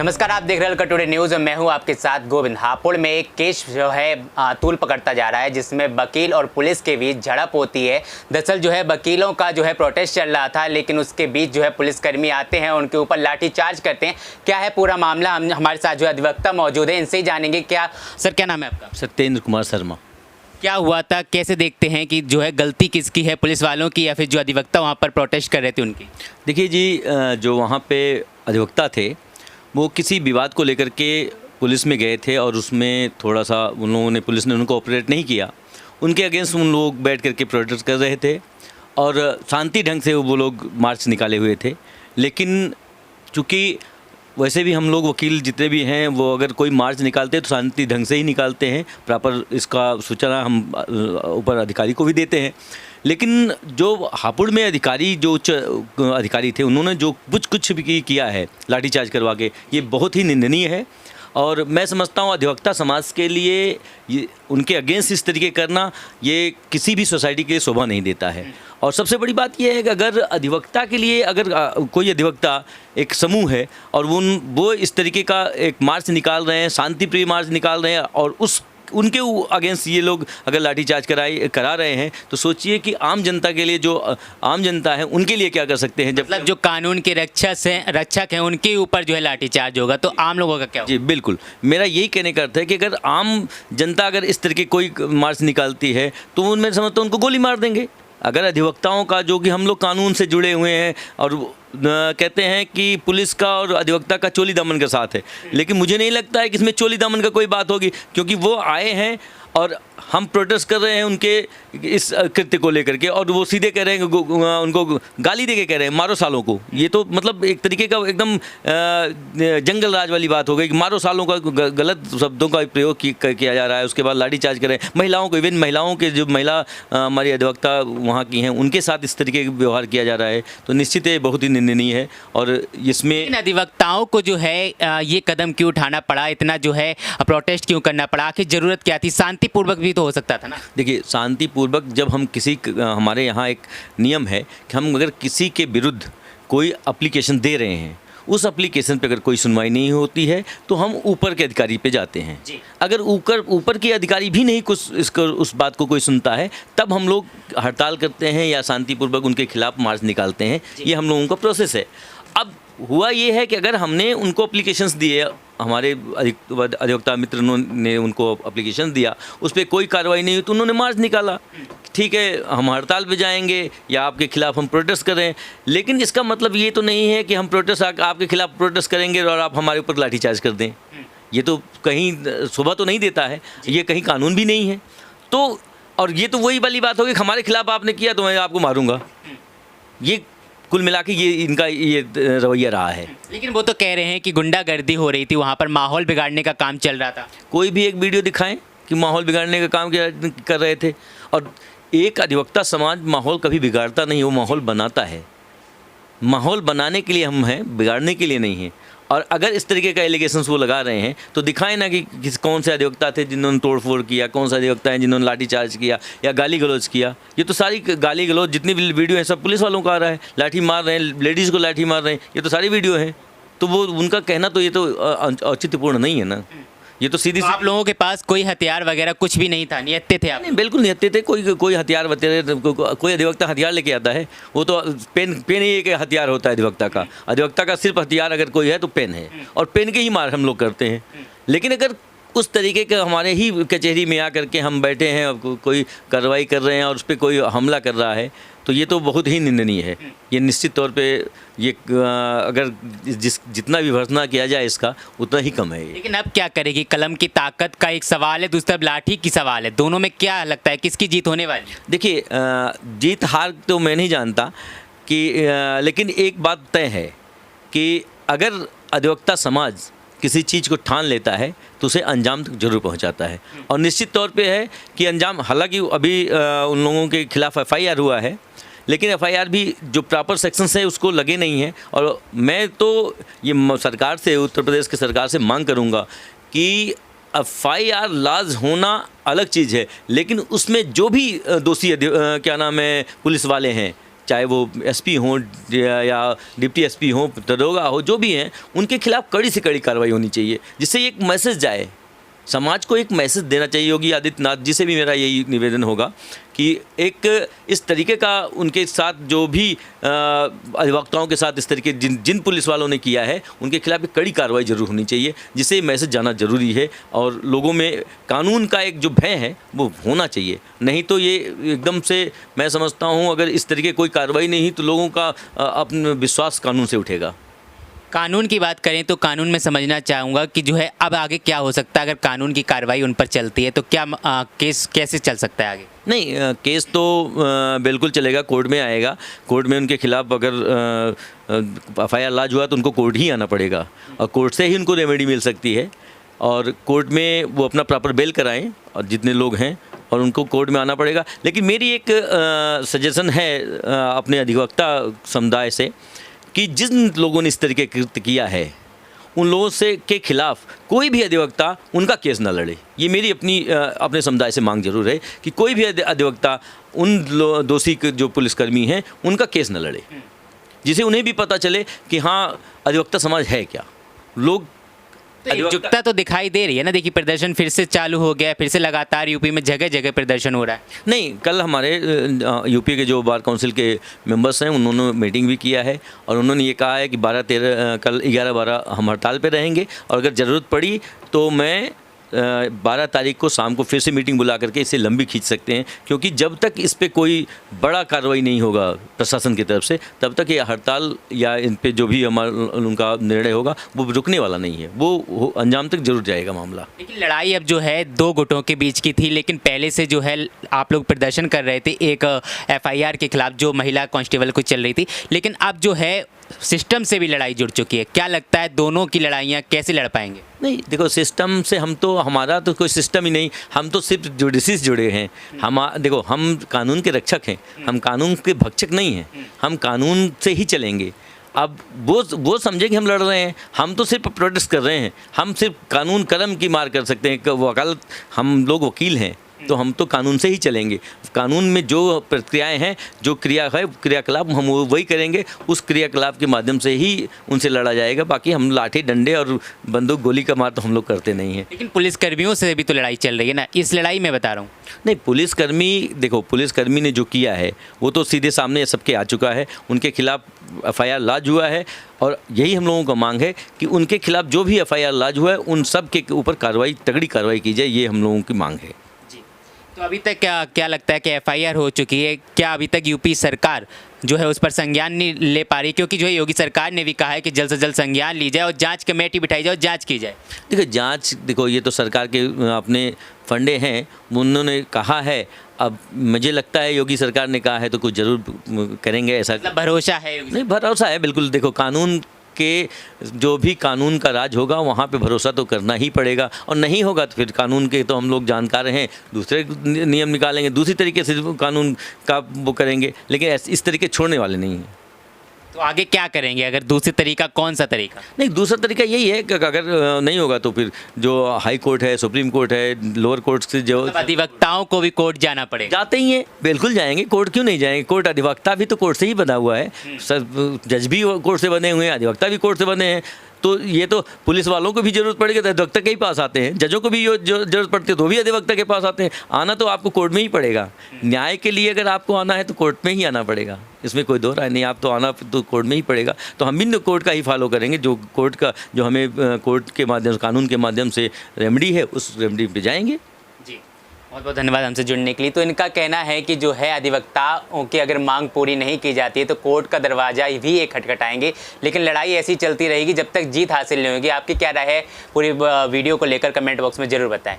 नमस्कार, आप देख रहे हैं कटुडे न्यूज़। मैं हूं आपके साथ गोविंद। हापुड़ में एक केस जो है तूल पकड़ता जा रहा है, जिसमें वकील और पुलिस के बीच झड़प होती है। दरअसल जो है वकीलों का जो है प्रोटेस्ट चल रहा था, लेकिन उसके बीच जो है पुलिसकर्मी आते हैं, उनके ऊपर लाठीचार्ज करते हैं। क्या है पूरा मामला, हमारे साथ जो है अधिवक्ता मौजूद है, इनसे ही जानेंगे। क्या सर, क्या नाम है आपका? सत्येंद्र कुमार शर्मा। क्या हुआ था, कैसे देखते हैं कि जो है गलती किसकी है, पुलिस वालों की या फिर जो अधिवक्ता वहाँ पर प्रोटेस्ट कर रहे थे उनकी? देखिए जी, जो वहाँ पे अधिवक्ता थे वो किसी विवाद को लेकर के पुलिस में गए थे और उसमें थोड़ा सा उन लोगों ने, पुलिस ने उनको ऑपरेट नहीं किया। उनके अगेंस्ट उन लोग बैठ करके प्रोटेस्ट कर रहे थे और शांति ढंग से वो लोग मार्च निकाले हुए थे। लेकिन चूँकि वैसे भी हम लोग वकील जितने भी हैं वो अगर कोई मार्च निकालते हैं तो शांति ढंग से ही निकालते हैं, प्रॉपर इसका सूचना हम ऊपर अधिकारी को भी देते हैं। लेकिन जो हापुड़ में अधिकारी, जो उच्च अधिकारी थे, उन्होंने जो कुछ भी किया है लाठीचार्ज करवा के, ये बहुत ही निंदनीय है। और मैं समझता हूँ अधिवक्ता समाज के लिए ये उनके अगेंस्ट इस तरीके करना, ये किसी भी सोसाइटी के लिए शोभा नहीं देता है। और सबसे बड़ी बात यह है कि अगर अधिवक्ता के लिए, अगर कोई अधिवक्ता एक समूह है और वो इस तरीके का एक मार्च निकाल रहे हैं, शांति प्रिय मार्च निकाल रहे हैं, और उनके अगेंस्ट ये लोग अगर लाठीचार्ज करा रहे हैं, तो सोचिए कि आम जनता के लिए, जो आम जनता है उनके लिए क्या कर सकते हैं। जब मतलब जो कानून के रक्षक हैं उनके ऊपर जो है लाठीचार्ज होगा, तो आम लोगों का क्या होगा? जी बिल्कुल, मेरा यही कहने का अर्थ है कि अगर आम जनता अगर इस तरीके कोई मार्च निकालती है तो मैं समझता हूँ उनको गोली मार देंगे। अगर अधिवक्ताओं का, जो कि हम लोग कानून से जुड़े हुए हैं और कहते हैं कि पुलिस का और अधिवक्ता का चोली दामन का साथ है, लेकिन मुझे नहीं लगता है कि इसमें चोली दामन का कोई बात होगी, क्योंकि वो आए हैं और हम प्रोटेस्ट कर रहे हैं उनके इस कृत्य को लेकर के, और वो सीधे कह रहे हैं, उनको गाली दे के कह रहे हैं मारो सालों को। ये तो मतलब एक तरीके का एकदम जंगल राज वाली बात हो गई कि मारो सालों का, गलत शब्दों का प्रयोग किया जा रहा है। उसके बाद लाठीचार्ज करें महिलाओं को, इवन महिलाओं के, जो महिला हमारी अधिवक्ता वहाँ की हैं, उनके साथ इस तरीके का व्यवहार किया जा रहा है, तो निश्चित है बहुत ही निंदनीय है। और इसमें अधिवक्ताओं को जो है ये कदम क्यों उठाना पड़ा, इतना जो है प्रोटेस्ट क्यों करना पड़ा, आखिर ज़रूरत क्या थी? शांतिपूर्वक भी तो हो सकता था ना। देखिए, शांतिपूर्वक जब हम हमारे यहाँ एक नियम है कि हम अगर किसी के विरुद्ध कोई एप्लीकेशन दे रहे हैं, उस एप्लीकेशन पे अगर कोई सुनवाई नहीं होती है तो हम ऊपर के अधिकारी पे जाते हैं। अगर ऊपर के अधिकारी भी नहीं कुछ उस बात को कोई सुनता है, तब हम लोग हड़ताल करते हैं या शांतिपूर्वक उनके खिलाफ मार्च निकालते हैं। ये हम लोगों का प्रोसेस है। अब हुआ ये है कि अगर हमने उनको एप्लीकेशंस दिए, हमारे अधिवक्ता मित्र ने उनको एप्लीकेशन दिया, उस पर कोई कार्रवाई नहीं हुई, तो उन्होंने मार्च निकाला। ठीक है, हम हड़ताल पे जाएंगे या आपके खिलाफ हम प्रोटेस्ट करें, लेकिन इसका मतलब ये तो नहीं है कि हम आपके खिलाफ प्रोटेस्ट करेंगे और आप हमारे ऊपर लाठीचार्ज कर दें। ये तो कहीं शोभा तो नहीं देता है, ये कहीं कानून भी नहीं है। तो और ये तो वही वाली बात होगी, हमारे खिलाफ आपने किया तो मैं आपको मारूंगा। ये कुल मिला के ये इनका ये रवैया रहा है। लेकिन वो तो कह रहे हैं कि गुंडागर्दी हो रही थी, वहाँ पर माहौल बिगाड़ने का काम चल रहा था। कोई भी एक वीडियो दिखाएं कि माहौल बिगाड़ने का काम कर रहे थे। और एक अधिवक्ता समाज माहौल कभी बिगाड़ता नहीं, वो माहौल बनाता है। माहौल बनाने के लिए हम हैं, बिगाड़ने के लिए नहीं है। और अगर इस तरीके का एलिगेशंस वो लगा रहे हैं तो दिखाएं ना कि कौन से अधिवक्ता थे जिन्होंने तोड़फोड़ किया, कौन से अधिवक्ता हैं जिन्होंने लाठीचार्ज किया या गाली गलौज किया। ये तो सारी गाली गलौज जितनी भी वीडियो है सब पुलिस वालों का आ रहा है, लाठी मार रहे हैं, लेडीज़ को लाठी मार रहे हैं, ये तो सारी वीडियो हैं। तो वो उनका कहना तो ये तो औचित्यपूर्ण नहीं है ना। ये तो सीधी आप लोगों के पास कोई हथियार वगैरह कुछ भी नहीं था, निहत्थे थे आप? नहीं, बिल्कुल निहत्थे थे। कोई हथियार कोई अधिवक्ता हथियार लेके आता है? वो तो पेन ही एक हथियार होता है अधिवक्ता का। अधिवक्ता का सिर्फ हथियार अगर कोई है तो पेन है, और पेन के ही मार हम लोग करते हैं। लेकिन अगर उस तरीके के हमारे ही कचहरी में आकर के हम बैठे हैं और कोई कार्रवाई कर रहे हैं और उस पर कोई हमला कर रहा है, तो ये तो बहुत ही निंदनीय है। ये निश्चित तौर पे ये अगर जितना भी भर्त्सना किया जाए इसका उतना ही कम है। लेकिन अब क्या करेगी? कलम की ताकत का एक सवाल है, दूसरा लाठी की सवाल है। दोनों में क्या लगता है किसकी जीत होने वाली है? देखिए, जीत हार तो मैं नहीं जानता कि लेकिन एक बात तय है कि अगर अधिवक्ता समाज किसी चीज़ को ठान लेता है तो उसे अंजाम तक जरूर पहुंचाता है। और निश्चित तौर पे है कि अंजाम, हालांकि अभी उन लोगों के खिलाफ FIR हुआ है, लेकिन FIR भी जो प्रॉपर सेक्शंस है उसको लगे नहीं हैं। और मैं तो ये सरकार से, उत्तर प्रदेश की सरकार से मांग करूंगा कि FIR लाज होना अलग चीज़ है, लेकिन उसमें जो भी दोषी क्या नाम है पुलिस वाले हैं, चाहे वो एसपी हों या डिप्टी एसपी हों, दरोगा हो, जो भी हैं, उनके खिलाफ कड़ी से कड़ी कार्रवाई होनी चाहिए, जिससे एक मैसेज जाए, समाज को एक मैसेज देना चाहिए। योगी आदित्यनाथ जी से भी मेरा यही निवेदन होगा कि एक इस तरीके का उनके साथ जो भी अधिवक्ताओं के साथ इस तरीके जिन पुलिस वालों ने किया है उनके खिलाफ एक कड़ी कार्रवाई जरूर होनी चाहिए, जिससे मैसेज जाना जरूरी है और लोगों में कानून का एक जो भय है वो होना चाहिए। नहीं तो ये एकदम से मैं समझता हूँ अगर इस तरीके कोई कार्रवाई नहीं तो लोगों का अपना विश्वास कानून से उठेगा। कानून की बात करें तो कानून में समझना चाहूँगा कि जो है अब आगे क्या हो सकता है अगर कानून की कार्रवाई उन पर चलती है तो क्या केस कैसे चल सकता है आगे? नहीं, केस तो बिल्कुल चलेगा, कोर्ट में आएगा। कोर्ट में उनके खिलाफ अगर एफआईआर लॉन्च हुआ तो उनको कोर्ट ही आना पड़ेगा और कोर्ट से ही उनको रेमेडी मिल सकती है और कोर्ट में वो अपना प्रॉपर बेल कराएं और जितने लोग हैं और उनको कोर्ट में आना पड़ेगा। लेकिन मेरी एक सजेशन है अपने अधिवक्ता समुदाय से कि जिन लोगों ने इस तरीके कृत्य किया है उन लोगों से के खिलाफ कोई भी अधिवक्ता उनका केस ना लड़े। ये मेरी अपने समुदाय से मांग जरूर है कि कोई भी अधिवक्ता उन दोषी जो पुलिसकर्मी हैं उनका केस न लड़े, जिसे उन्हें भी पता चले कि हाँ अधिवक्ता समाज है क्या। लोग एकजुटता तो दिखाई दे रही है ना, देखिए प्रदर्शन फिर से चालू हो गया है, फिर से लगातार यूपी में जगह जगह प्रदर्शन हो रहा है। नहीं, कल हमारे यूपी के जो बार काउंसिल के मेंबर्स हैं उन्होंने मीटिंग भी किया है और उन्होंने ये कहा है कि 12-13 कल 11-12 हम हड़ताल पे रहेंगे और अगर ज़रूरत पड़ी तो मैं 12 तारीख को शाम को फिर से मीटिंग बुला करके इसे लंबी खींच सकते हैं, क्योंकि जब तक इस पे कोई बड़ा कार्रवाई नहीं होगा प्रशासन की तरफ से तब तक ये हड़ताल या इन पे जो भी हमारा उनका निर्णय होगा वो रुकने वाला नहीं है, वो अंजाम तक जरूर जाएगा मामला। लेकिन लड़ाई अब जो है दो गुटों के बीच की थी, लेकिन पहले से जो है आप लोग प्रदर्शन कर रहे थे एक एफआईआर के खिलाफ जो महिला कांस्टेबल को चल रही थी, लेकिन अब जो है सिस्टम से भी लड़ाई जुड़ चुकी है। क्या लगता है दोनों की लड़ाइयाँ कैसे लड़ पाएंगे? नहीं देखो, सिस्टम से हमारा तो कोई सिस्टम ही नहीं, हम तो सिर्फ जुडिशरी से जुड़े हैं। देखो हम कानून के रक्षक हैं, हम कानून के भक्षक नहीं हैं, हम कानून से ही चलेंगे। अब वो समझे कि हम लड़ रहे हैं, हम तो सिर्फ प्रोटेस्ट कर रहे हैं, हम सिर्फ कानून कलम की मार कर सकते हैं। वकालत हम लोग वकील हैं तो हम तो कानून से ही चलेंगे। कानून में जो प्रक्रियाएं हैं, जो क्रियाकलाप हम वही करेंगे, उस क्रियाकलाप के माध्यम से ही उनसे लड़ा जाएगा। बाकी हम लाठी डंडे और बंदूक गोली का मार तो हम लोग करते नहीं हैं। लेकिन पुलिसकर्मियों से भी तो लड़ाई चल रही है ना, इस लड़ाई में बता रहा हूँ। नहीं, पुलिसकर्मी ने जो किया है वो तो सीधे सामने सबके आ चुका है, उनके खिलाफ एफआईआर लॉन्च हुआ है और यही हम लोगों का मांग है कि उनके खिलाफ जो भी एफआईआर लॉन्च हुआ है उन सब के ऊपर तगड़ी कार्रवाई की जाए, ये हम लोगों की मांग है। तो अभी तक क्या लगता है कि एफआईआर हो चुकी है, क्या अभी तक यूपी सरकार जो है उस पर संज्ञान नहीं ले पा रही? क्योंकि जो है योगी सरकार ने भी कहा है कि जल्द से जल्द संज्ञान ली जाए और जांच कमेटी बिठाई जाए और जांच की जाए। देखो ये तो सरकार के अपने फंडे हैं, उन्होंने कहा है। अब मुझे लगता है योगी सरकार ने कहा है तो कुछ ज़रूर करेंगे, ऐसा मतलब भरोसा है? नहीं, भरोसा है बिल्कुल। देखो कानून के जो भी कानून का राज होगा वहाँ पे भरोसा तो करना ही पड़ेगा, और नहीं होगा तो फिर कानून के तो हम लोग जानकार हैं, दूसरे नियम निकालेंगे, दूसरी तरीके से कानून का वो करेंगे, लेकिन इस तरीके छोड़ने वाले नहीं हैं। तो आगे क्या करेंगे? अगर दूसरी तरीका, कौन सा तरीका? नहीं, दूसरा तरीका यही है कि अगर नहीं होगा तो फिर जो हाई कोर्ट है, सुप्रीम कोर्ट है, लोअर कोर्ट से जो अधिवक्ताओं को भी कोर्ट जाना पड़ेगा। जाते ही हैं, बिल्कुल जाएंगे। कोर्ट क्यों नहीं जाएंगे? कोर्ट अधिवक्ता भी तो कोर्ट से ही बना हुआ है, सब जज भी कोर्ट से बने हुए हैं, अधिवक्ता भी कोर्ट से बने हैं। तो ये तो पुलिस वालों को भी जरूरत पड़ेगी तो अधिवक्ता के ही पास आते हैं, जजों को भी जरूरत पड़ती है तो भी अधिवक्ता के पास आते हैं। आना तो आपको कोर्ट में ही पड़ेगा। न्याय के लिए अगर आपको आना है तो कोर्ट में ही आना पड़ेगा, इसमें कोई दो राय नहीं। आप तो आना तो कोर्ट में ही पड़ेगा। तो हम भी कोर्ट का ही फॉलो करेंगे, जो कोर्ट का जो हमें कोर्ट के माध्यम से, कानून के माध्यम से रेमेडी है, उस रेमेडी पे जाएंगे। बहुत बहुत धन्यवाद हमसे जुड़ने के लिए। तो इनका कहना है कि जो है अधिवक्ताओं की अगर मांग पूरी नहीं की जाती है तो कोर्ट का दरवाज़ा भी एक खटखटाएंगे, लेकिन लड़ाई ऐसी चलती रहेगी जब तक जीत हासिल नहीं होगी। आपकी क्या राय है पूरी वीडियो को लेकर कमेंट बॉक्स में ज़रूर बताएं।